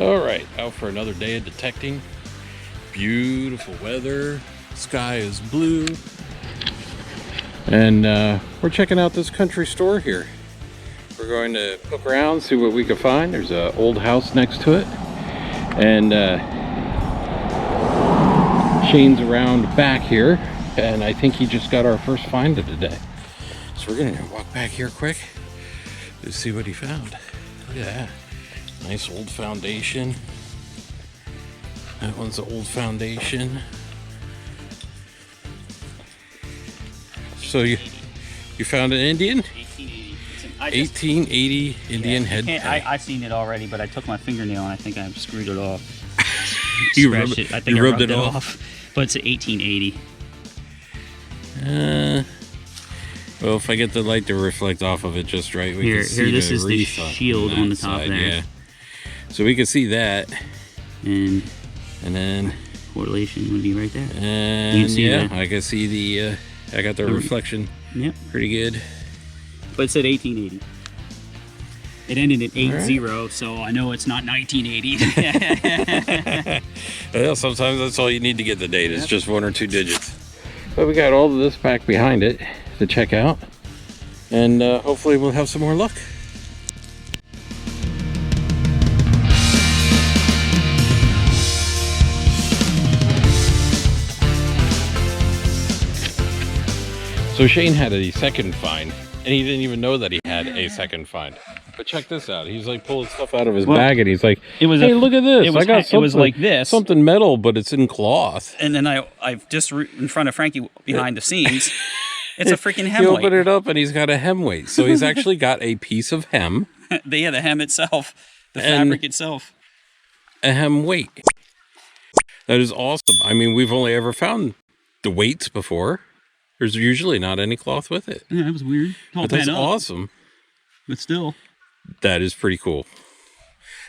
All right, out for another day of detecting. Beautiful weather, sky is blue, and we're checking out this country store here. We're going to poke around, see what we can find. There's an old house next to it, and Shane's around back here, and I think he just got our first find of the day. So we're gonna walk back here quick to see what he found. Look at that. Nice old foundation. That one's the old foundation. So you found an Indian? 1880. 1880 Indian head peg. I seen it already, but I took my fingernail and I think I screwed it off. You Scratched rubbed it. I think you I rubbed it off. But it's an 1880. Well, if I get the light to reflect off of it just right, we can see this the is the wreath shield on the top side, there. Yeah. So we can see that. And then correlation would be right there. And you can see yeah, that. I can see the I got the reflection. Yep. Pretty good. But it said 1880. It ended at 80, right. so I know it's not 1980. Well, sometimes that's all you need to get the date. It's just one or two digits. But we got all of this back behind it to check out, and hopefully we'll have some more luck. So Shane had a second find, and he didn't even know that he had a second find. But check this out. He's like pulling stuff out of his bag, and he's like, "Hey, look at this! I got something. It was like this, something metal, but it's in cloth." And then I've just in front of Frankie behind the scenes. It's a freaking hem He weight. opened it up, and he's got a hem weight. So he's actually got a piece of hem. The hem itself, the fabric itself, a hem weight. That is awesome. I mean, we've only ever found the weights before. There's usually not any cloth with it. Yeah, that was weird. But that's awesome. But still, that is pretty cool.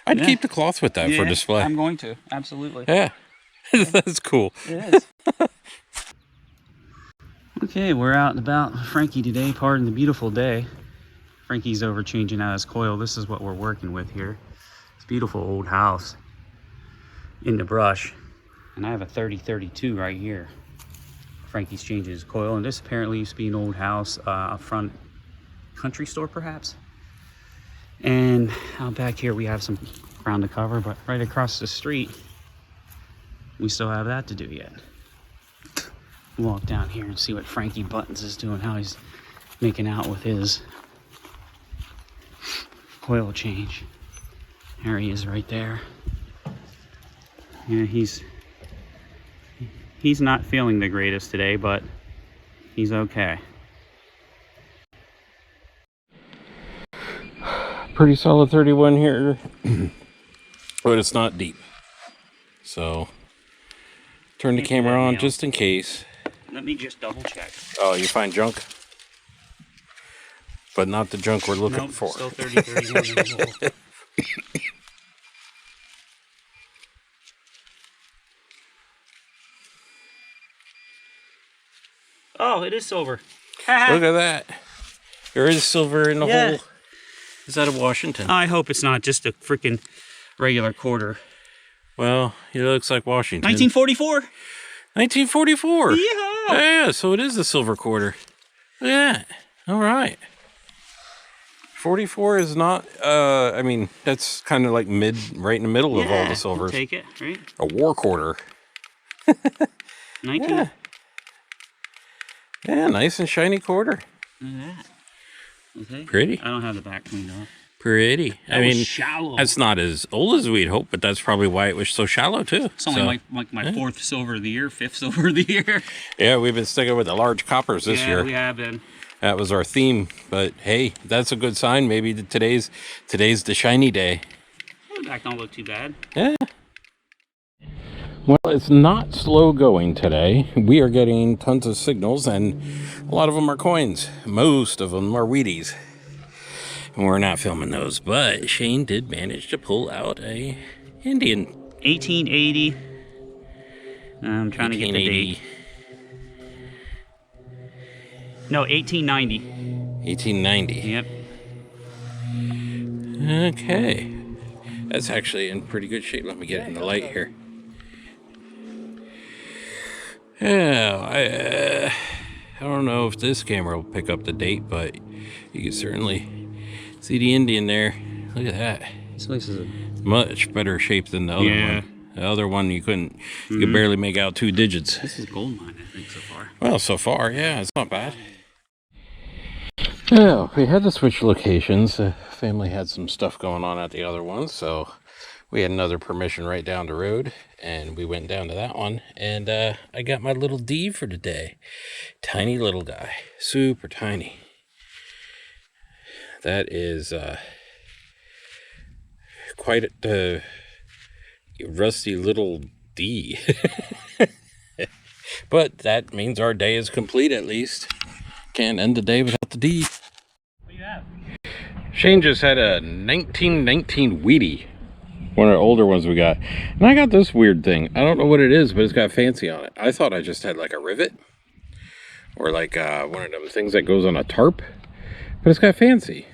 I'd keep the cloth with that for display. I'm going to, absolutely. Yeah, that's cool. It is. Okay, we're out and about with Frankie today. Pardon the beautiful day. Frankie's over changing out his coil. This is what we're working with here. It's a beautiful old house in the brush. And I have a 3032 right here. Frankie's changing his coil, and this apparently used to be an old house, up front country store perhaps. And out back here we have some ground to cover, but right across the street we still have that to do yet. We'll walk down here and see what Frankie Buttons is doing, how he's making out with his coil change. There he is right there. Yeah, he's not feeling the greatest today, but he's okay. Pretty solid 31 here, but it's not deep. So turn the camera on just in case. Let me just double check. Oh, you find junk? But not the junk we're looking for. Still 30-31. Oh, it is silver. Look at that. There is silver in the hole. Is that a Washington? I hope it's not just a freaking regular quarter. Well, it looks like Washington. 1944. 1944. Yeah. Yeah, so it is the silver quarter. Look at that. All right. 44 is not, I mean, that's kind of like right in the middle of all the silvers. We'll take it, right? A war quarter. 19. Yeah. Yeah, nice and shiny quarter. Look at that. Okay. Pretty. I don't have the back cleaned off. Pretty. That was shallow. That's not as old as we'd hope, but that's probably why it was so shallow too. It's only my fourth silver of the year, fifth silver of the year. Yeah, we've been sticking with the large coppers this year. Yeah, we have been. That was our theme, but hey, that's a good sign. Maybe today's the shiny day. The back don't look too bad. Yeah. Well, it's not slow going today. We are getting tons of signals, and a lot of them are coins. Most of them are Wheaties. And we're not filming those, but Shane did manage to pull out a Indian. 1880. I'm trying to get the date. No, 1890. 1890. Yep. Okay. That's actually in pretty good shape. Let me get it in the light here. Yeah, I don't know if this camera will pick up the date, but you can certainly see the Indian there. Look at that. This place is Much better shape than the other one. The other one you could barely make out 2 digits. This is gold mine, I think, so far. Well, so far, yeah, it's not bad. Yeah, we had to switch locations. The family had some stuff going on at the other one, so we had another permission right down the road, and we went down to that one, and I got my little D for today. Tiny little guy, super tiny. That is quite a rusty little D. But that means our day is complete, at least. Can't end the day without the D. What do you have? Shane just had a 1919 Wheatie. One of the older ones we got. And I got this weird thing. I don't know what it is, but it's got fancy on it. I thought I just had like a rivet. Or like one of them things that goes on a tarp. But it's got fancy.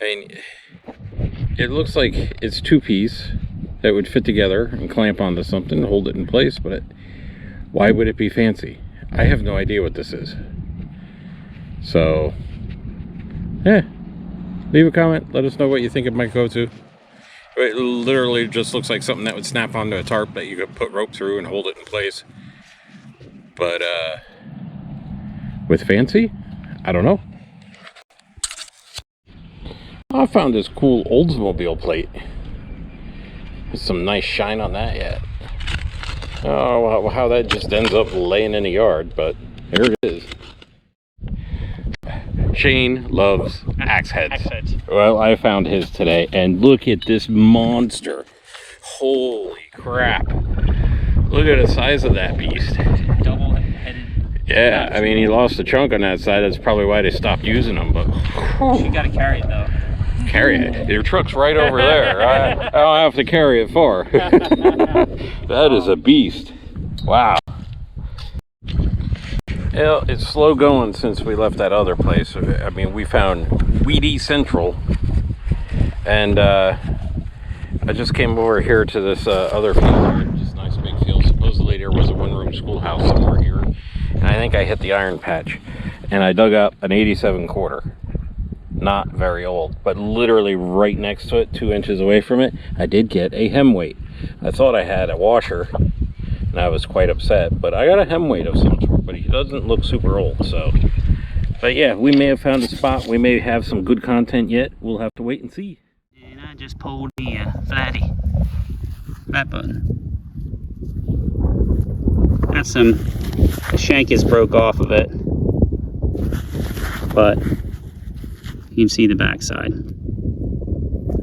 I mean, it looks like it's 2-piece that would fit together and clamp onto something and hold it in place. But why would it be fancy? I have no idea what this is. So, yeah. Leave a comment. Let us know what you think it might go to. It literally just looks like something that would snap onto a tarp that you could put rope through and hold it in place. But, with fancy? I don't know. I found this cool Oldsmobile plate. There's some nice shine on that yet. Oh, how that just ends up laying in the yard, but there it is. Shane loves axe heads. Well, I found his today, and look at this monster. Holy crap. Look at the size of that beast. Double-headed. Yeah, I mean, he lost a chunk on that side. That's probably why they stopped using them, but... You gotta carry it, though. Carry it? Your truck's right over there. I don't have to carry it far. That is a beast. Wow. Well, it's slow going since we left that other place. I mean, we found Wheatie Central, and I just came over here to this other field. Just a nice big field. Supposedly there was a one-room schoolhouse somewhere here, and I think I hit the iron patch, and I dug up an 87 quarter. Not very old, but literally right next to it, 2 inches away from it, I did get a hem weight. I thought I had a washer, and I was quite upset, but I got a hem weight of some sort, but he doesn't look super old, so. But yeah, we may have found a spot. We may have some good content yet. We'll have to wait and see. And I just pulled the flat button. Got some, the shank is broke off of it, but you can see the back side.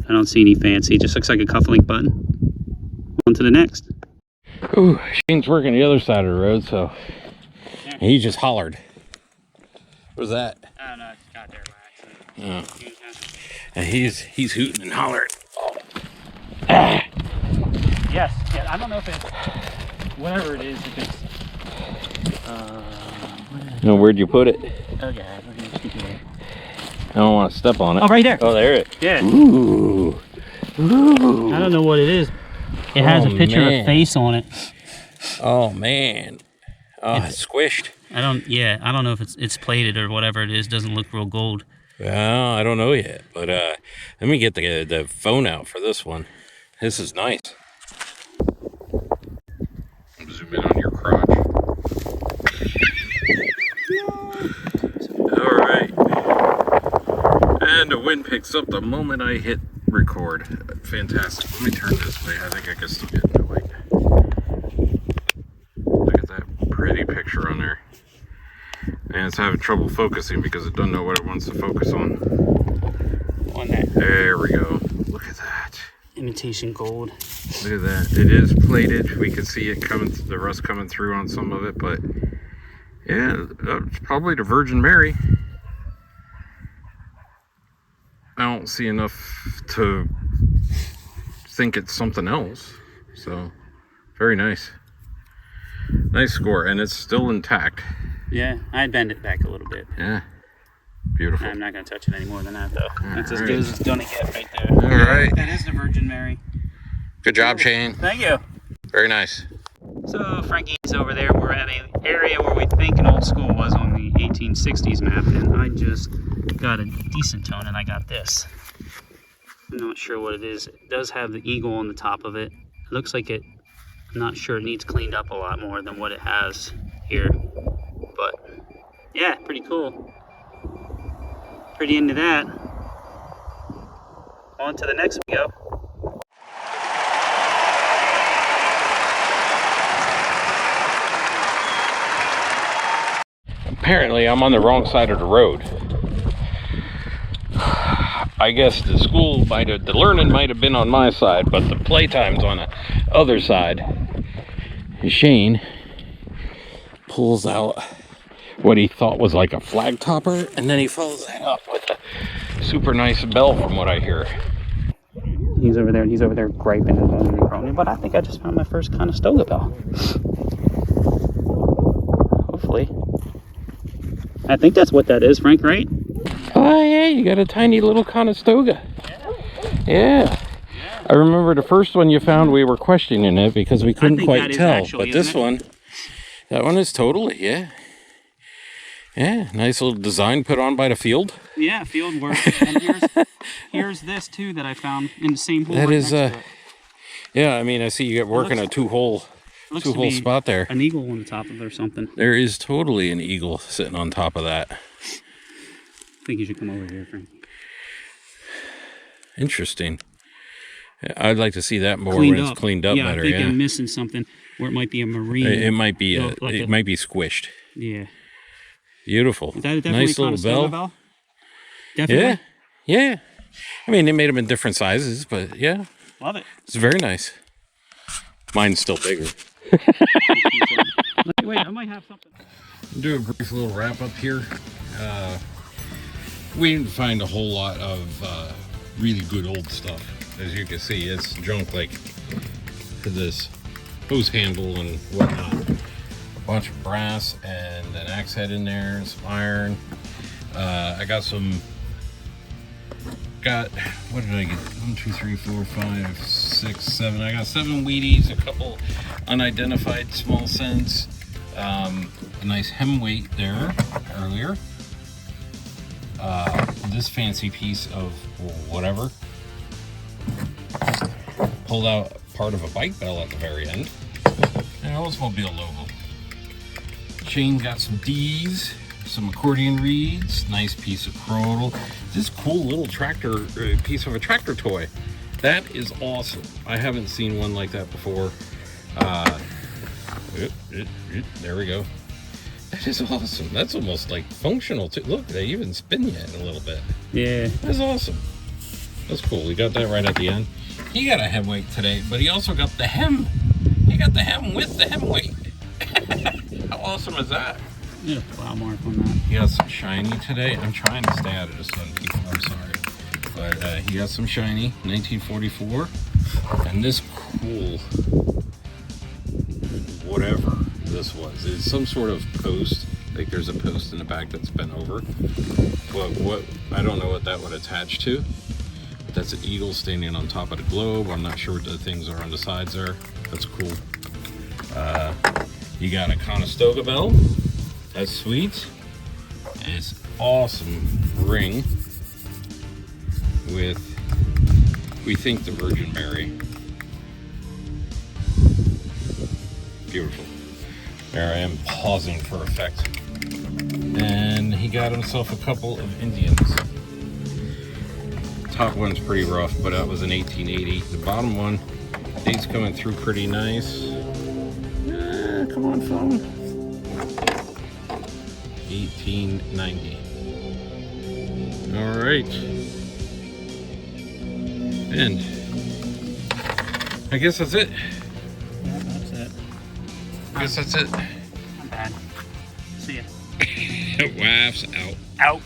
I don't see any fancy. It just looks like a cufflink button. On to the next. Ooh, Shane's working the other side of the road, so Yeah. he just hollered. What was that? I don't know. I just got there by accident. Oh. And he's hooting and hollering. Oh. Ah. Yes. Yeah. I don't know if it's whatever it is. If it's. Now, where'd you put it? Okay. I don't want to step on it. Oh, right there. Oh, there it is. Yeah. Ooh. Ooh. I don't know what it is. It has a picture of a face on it. Oh man. Oh, it's squished. I don't know if it's plated or whatever it is. Doesn't look real gold. Well, I don't know yet, but let me get the phone out for this one. This is nice. Zoom in on your crotch. All right. And the wind picks up the moment I hit record. Fantastic. Let me turn this way. I think I can still get in the light. Look at that pretty picture on there. And it's having trouble focusing because it doesn't know what it wants to focus on. On that. There we go. Look at that. Imitation gold. Look at that. It is plated. We can see it coming, the rust coming through on some of it, but yeah, it's probably the Virgin Mary. I don't see enough to think it's something else. So, very nice. Nice score, and it's still intact. Yeah, I'd bend it back a little bit. Yeah. Beautiful. I'm not going to touch it any more than that, though. That's as right. good as it's going to get right there. All right. That is the Virgin Mary. Good job, Shane. Thank you. Very nice. So Frankie's over there. We're at an area where we think an old school was on the 1860s map, and I just got a decent tone, and I got this. I'm not sure what it is. It does have the eagle on the top of it. It looks like it, I'm not sure, it needs cleaned up a lot more than what it has here. But yeah, pretty cool. Pretty into that. On to the next we go. Apparently, I'm on the wrong side of the road. I guess the learning might have been on my side, but the playtime's on the other side. And Shane pulls out what he thought was like a flag topper, and then he follows that up with a super nice bell, from what I hear. He's over there griping and moaning and groaning, but I think I just found my first Conestoga bell. Hopefully. I think that's what that is, Frank, right? Oh yeah, you got a tiny little Conestoga. Yeah. I remember the first one you found, we were questioning it because we couldn't quite tell. Actually, but this one, that one is totally, yeah. Yeah, nice little design put on by the field. Yeah, field work. And here's this too that I found in the same hole. That right is, next to it. yeah, I mean, I see you got working a two-hole spot there. An eagle on the top of it or something. There is totally an eagle sitting on top of that. I think you should come over here, Frank. Interesting. I'd like to see that more when it's cleaned up better. I think I'm missing something, or it might be a marine. It might be might be squished. Yeah. Beautiful. Is that definitely nice little bell. Definitely. Yeah. I mean, they made them in different sizes, but yeah. Love it. It's very nice. Mine's still bigger. Wait, I might have something. Do a brief little wrap up here. We didn't find a whole lot of really good old stuff. As you can see, it's junk like this hose handle and whatnot. A bunch of brass and an axe head in there, and some iron. I got what did I get? 1, 2, 3, 4, 5, 6, 7. I got 7 Wheaties, a couple unidentified small cents, a nice hem weight there earlier. This fancy piece of whatever. Pulled out part of a bike bell at the very end. And Oldsmobile logo. Shane got some D's, some accordion reeds, nice piece of chronal. This cool little tractor, piece of a tractor toy. That is awesome. I haven't seen one like that before. There we go. That is awesome. That's almost like functional too. Look, they even spin you in a little bit. Yeah. That's awesome. That's cool. We got that right at the end. He got a hem weight today, but he also got the hem. He got the hem with the hem weight. How awesome is that? Yeah, plow mark on that. He got some shiny today. I'm trying to stay out of the sun, people. I'm sorry. But he got some shiny, 1944. And this cool, whatever this was. It's some sort of post. I think there's a post in the back that's bent over. What I don't know what that would attach to. But that's an eagle standing on top of the globe. I'm not sure what the things are on the sides there. That's cool. You got a Conestoga bell. That's sweet. And it's awesome ring with, we think, the Virgin Mary. Beautiful. There I am pausing for effect. And he got himself a couple of Indians. Top one's pretty rough, but that was in 1880. The bottom one, date's coming through pretty nice. Come on, phone. 1890. All right. And I guess that's it. Yeah, that's it. I guess that's it. Not bad. See ya. WAFS out. Out.